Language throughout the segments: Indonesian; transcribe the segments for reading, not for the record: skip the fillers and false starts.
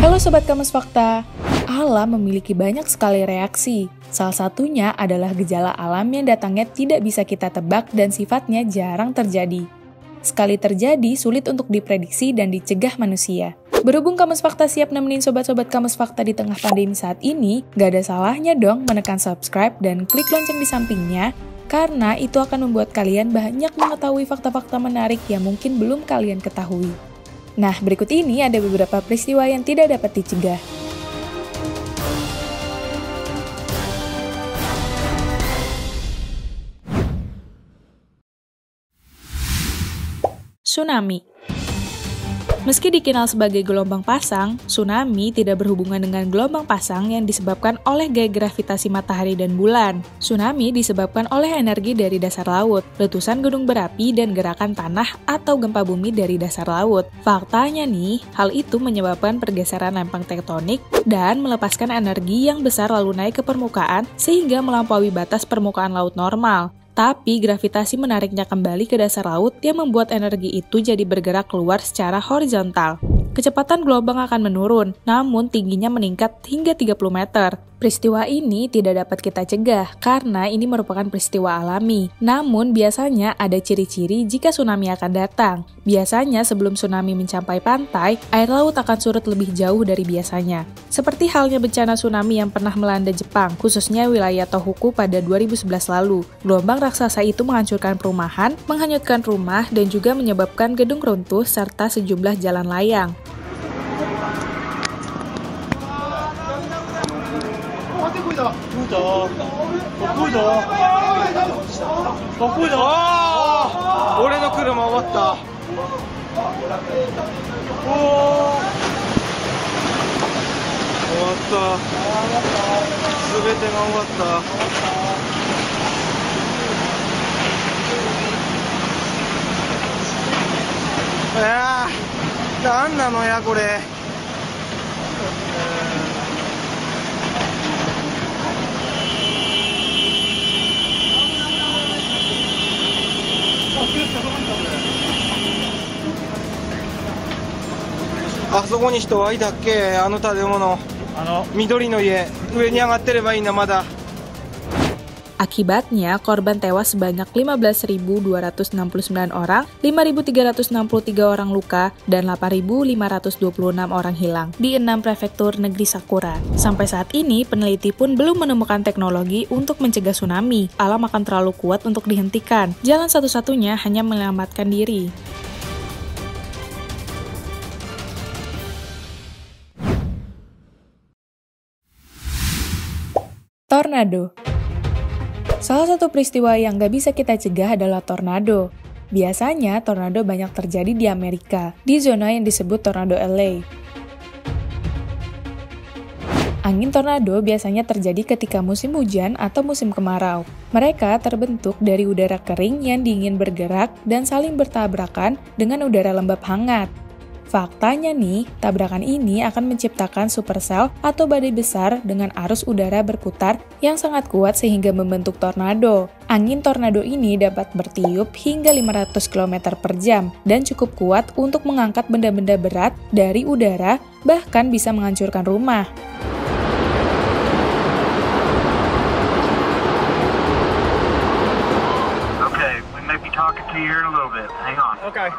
Halo Sobat Kamus Fakta, alam memiliki banyak sekali reaksi. Salah satunya adalah gejala alam yang datangnya tidak bisa kita tebak dan sifatnya jarang terjadi. Sekali terjadi, sulit untuk diprediksi dan dicegah manusia. Berhubung Kamus Fakta siap nemenin sobat-sobat Kamus Fakta di tengah pandemi saat ini, gak ada salahnya dong menekan subscribe dan klik lonceng di sampingnya, karena itu akan membuat kalian banyak mengetahui fakta-fakta menarik yang mungkin belum kalian ketahui. Nah, berikut ini ada beberapa peristiwa yang tidak dapat dicegah. Tsunami. Meski dikenal sebagai gelombang pasang, tsunami tidak berhubungan dengan gelombang pasang yang disebabkan oleh gaya gravitasi matahari dan bulan. Tsunami disebabkan oleh energi dari dasar laut, letusan gunung berapi, dan gerakan tanah atau gempa bumi dari dasar laut. Faktanya nih, hal itu menyebabkan pergeseran lempeng tektonik dan melepaskan energi yang besar lalu naik ke permukaan sehingga melampaui batas permukaan laut normal. Tapi gravitasi menariknya kembali ke dasar laut yang membuat energi itu jadi bergerak keluar secara horizontal. Kecepatan gelombang akan menurun, namun tingginya meningkat hingga 30 meter. Peristiwa ini tidak dapat kita cegah karena ini merupakan peristiwa alami. Namun biasanya ada ciri-ciri jika tsunami akan datang. Biasanya sebelum tsunami mencapai pantai, air laut akan surut lebih jauh dari biasanya. Seperti halnya bencana tsunami yang pernah melanda Jepang, khususnya wilayah Tohoku pada 2011 lalu. Gelombang raksasa itu menghancurkan perumahan, menghanyutkan rumah, dan juga menyebabkan gedung runtuh serta sejumlah jalan layang.あそこに人はいたっけ、あの建物、緑の家、上に上がってればいいんだまだ。 Akibatnya, korban tewas sebanyak 15.269 orang, 5.363 orang luka, dan 8.526 orang hilang di 6 prefektur negeri Sakura. Sampai saat ini, peneliti pun belum menemukan teknologi untuk mencegah tsunami. Alam akan terlalu kuat untuk dihentikan. Jalan satu-satunya hanya menyelamatkan diri. Tornado. Salah satu peristiwa yang gak bisa kita cegah adalah tornado. Biasanya, tornado banyak terjadi di Amerika, di zona yang disebut tornado LA. Angin tornado biasanya terjadi ketika musim hujan atau musim kemarau. Mereka terbentuk dari udara kering yang dingin bergerak dan saling bertabrakan dengan udara lembab hangat. Faktanya nih, tabrakan ini akan menciptakan supercell atau badai besar dengan arus udara berputar yang sangat kuat sehingga membentuk tornado. Angin tornado ini dapat bertiup hingga 500 km per jam dan cukup kuat untuk mengangkat benda-benda berat dari udara, bahkan bisa menghancurkan rumah. Okay, we may be talking to you here in a little bit. Hang on. Okay.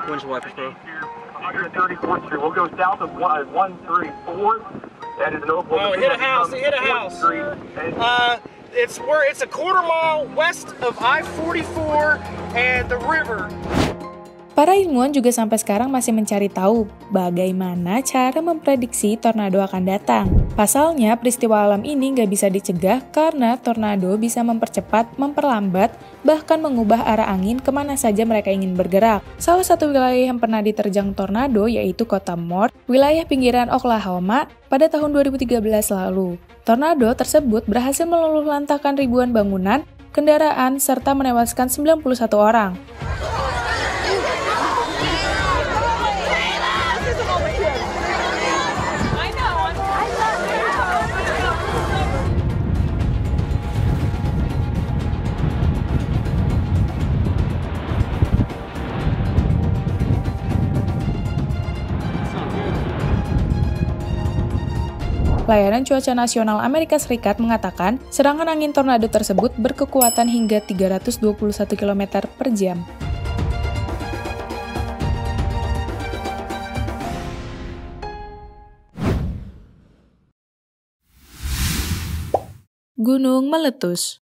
When's your wife, bro? 134th Street. We'll go south of 134th. That is an open. Oh, hit a house. It hit a house. It's a quarter mile west of I-44 and the river. Para ilmuwan juga sampai sekarang masih mencari tahu bagaimana cara memprediksi tornado akan datang. Pasalnya, peristiwa alam ini nggak bisa dicegah karena tornado bisa mempercepat, memperlambat, bahkan mengubah arah angin kemana saja mereka ingin bergerak. Salah satu wilayah yang pernah diterjang tornado yaitu kota Moore, wilayah pinggiran Oklahoma, pada tahun 2013 lalu. Tornado tersebut berhasil meluluhlantahkan ribuan bangunan, kendaraan, serta menewaskan 91 orang. Layanan Cuaca Nasional Amerika Serikat mengatakan serangan angin tornado tersebut berkekuatan hingga 321 km per jam. Gunung meletus.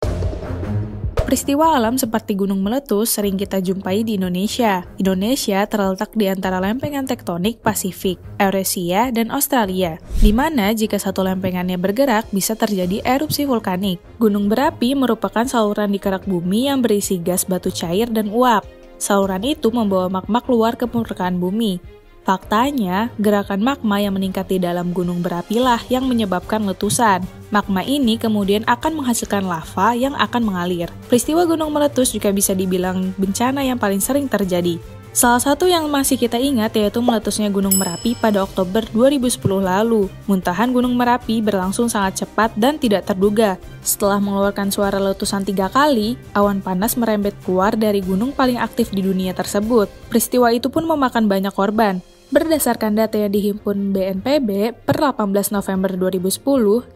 Peristiwa alam seperti gunung meletus sering kita jumpai di Indonesia. Indonesia terletak di antara lempengan tektonik Pasifik, Eurasia, dan Australia, di mana jika satu lempengannya bergerak bisa terjadi erupsi vulkanik. Gunung berapi merupakan saluran di kerak bumi yang berisi gas batu cair dan uap. Saluran itu membawa magma keluar ke permukaan bumi. Faktanya, gerakan magma yang meningkat di dalam gunung berapilah yang menyebabkan letusan. Magma ini kemudian akan menghasilkan lava yang akan mengalir. Peristiwa gunung meletus juga bisa dibilang bencana yang paling sering terjadi. Salah satu yang masih kita ingat yaitu meletusnya Gunung Merapi pada Oktober 2010 lalu. Muntahan Gunung Merapi berlangsung sangat cepat dan tidak terduga. Setelah mengeluarkan suara letusan 3 kali, awan panas merembet keluar dari gunung paling aktif di dunia tersebut. Peristiwa itu pun memakan banyak korban. Berdasarkan data yang dihimpun BNPB, per 18 November 2010,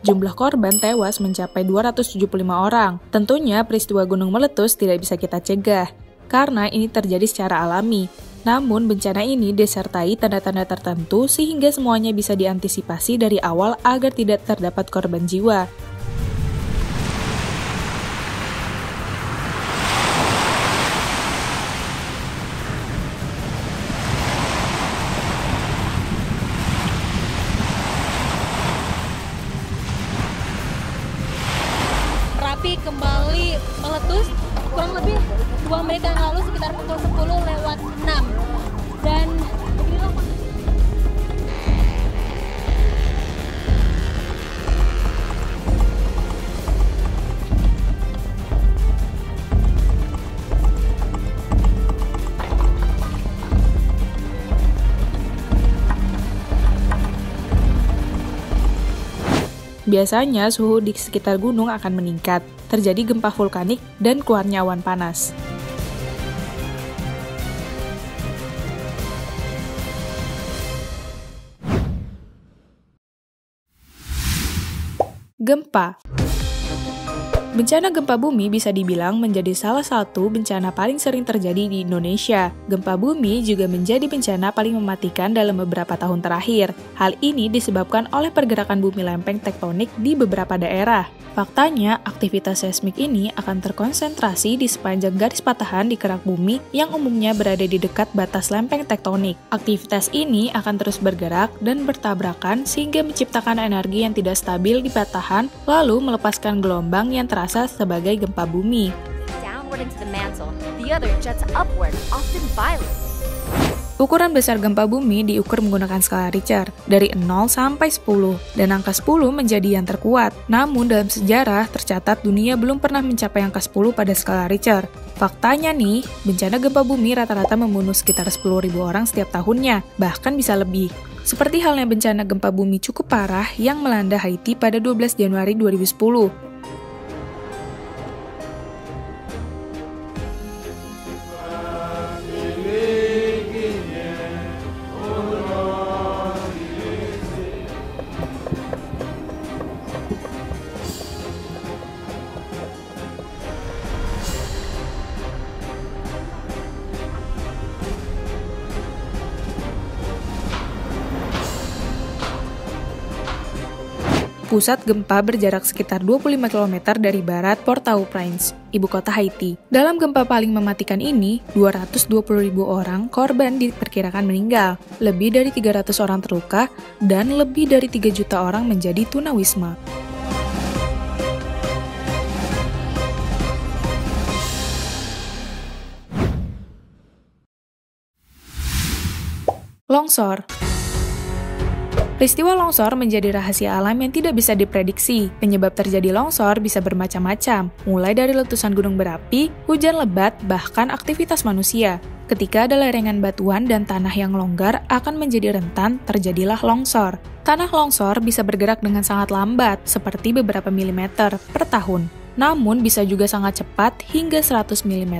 jumlah korban tewas mencapai 275 orang. Tentunya peristiwa gunung meletus tidak bisa kita cegah, karena ini terjadi secara alami. Namun, bencana ini disertai tanda-tanda tertentu sehingga semuanya bisa diantisipasi dari awal agar tidak terdapat korban jiwa. Merapi kembali meletus kurang lebih 2 menit yang lalu sekitar pukul 10:06 dan beginilah Biasanya suhu di sekitar gunung akan meningkat, terjadi gempa vulkanik, dan keluarnya awan panas. Gempa. Bencana gempa bumi bisa dibilang menjadi salah satu bencana paling sering terjadi di Indonesia. Gempa bumi juga menjadi bencana paling mematikan dalam beberapa tahun terakhir. Hal ini disebabkan oleh pergerakan bumi lempeng tektonik di beberapa daerah. Faktanya, aktivitas seismik ini akan terkonsentrasi di sepanjang garis patahan di kerak bumi yang umumnya berada di dekat batas lempeng tektonik. Aktivitas ini akan terus bergerak dan bertabrakan sehingga menciptakan energi yang tidak stabil di patahan, lalu melepaskan gelombang yang terasa sebagai gempa bumi. Downward into the mantle, the other jets upward, often violent. Ukuran besar gempa bumi diukur menggunakan skala Richter dari 0 sampai 10, dan angka 10 menjadi yang terkuat. Namun dalam sejarah tercatat dunia belum pernah mencapai angka 10 pada skala Richter. Faktanya nih, bencana gempa bumi rata-rata membunuh sekitar 10.000 orang setiap tahunnya, bahkan bisa lebih. Seperti halnya bencana gempa bumi cukup parah yang melanda Haiti pada 12 Januari 2010. Pusat gempa berjarak sekitar 25 km dari barat Port-au-Prince, ibu kota Haiti. Dalam gempa paling mematikan ini, 220.000 orang korban diperkirakan meninggal, lebih dari 300 orang terluka, dan lebih dari 3 juta orang menjadi tunawisma. Longsor. Peristiwa longsor menjadi rahasia alam yang tidak bisa diprediksi. Penyebab terjadi longsor bisa bermacam-macam, mulai dari letusan gunung berapi, hujan lebat, bahkan aktivitas manusia. Ketika ada lereng batuan dan tanah yang longgar akan menjadi rentan, terjadilah longsor. Tanah longsor bisa bergerak dengan sangat lambat, seperti beberapa milimeter per tahun. Namun bisa juga sangat cepat hingga 100 mm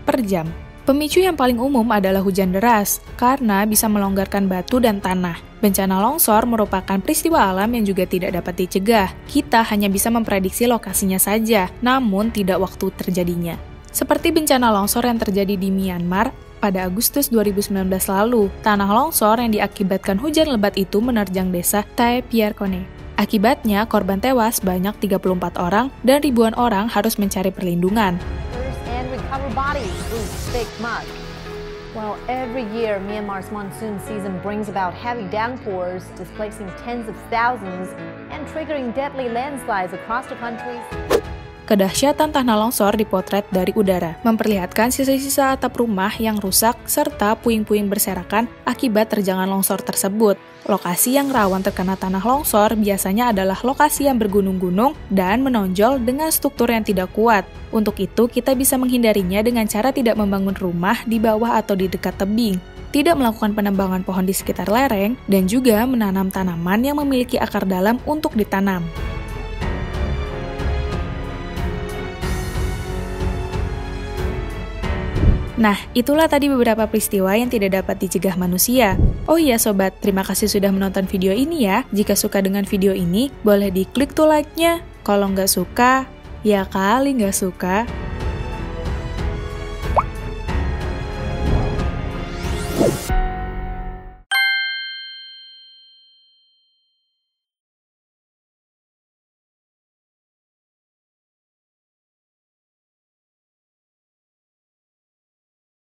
per jam. Pemicu yang paling umum adalah hujan deras, karena bisa melonggarkan batu dan tanah. Bencana longsor merupakan peristiwa alam yang juga tidak dapat dicegah. Kita hanya bisa memprediksi lokasinya saja, namun tidak waktu terjadinya. Seperti bencana longsor yang terjadi di Myanmar pada Agustus 2019 lalu. Tanah longsor yang diakibatkan hujan lebat itu menerjang desa Tae Pier Kone. Akibatnya, korban tewas banyak 34 orang dan ribuan orang harus mencari perlindungan. Recover bodies through thick mud. While every year Myanmar's monsoon season brings about heavy downpours, displacing tens of thousands and triggering deadly landslides across the country. Kedahsyatan tanah longsor dipotret dari udara, memperlihatkan sisa-sisa atap rumah yang rusak serta puing-puing berserakan akibat terjangan longsor tersebut. Lokasi yang rawan terkena tanah longsor biasanya adalah lokasi yang bergunung-gunung dan menonjol dengan struktur yang tidak kuat. Untuk itu, kita bisa menghindarinya dengan cara tidak membangun rumah di bawah atau di dekat tebing, tidak melakukan penebangan pohon di sekitar lereng, dan juga menanam tanaman yang memiliki akar dalam untuk ditanam. Nah, itulah tadi beberapa peristiwa yang tidak dapat dicegah manusia. Oh iya sobat, terima kasih sudah menonton video ini ya. Jika suka dengan video ini, boleh diklik tuh like-nya. Kalau nggak suka, ya kali nggak suka.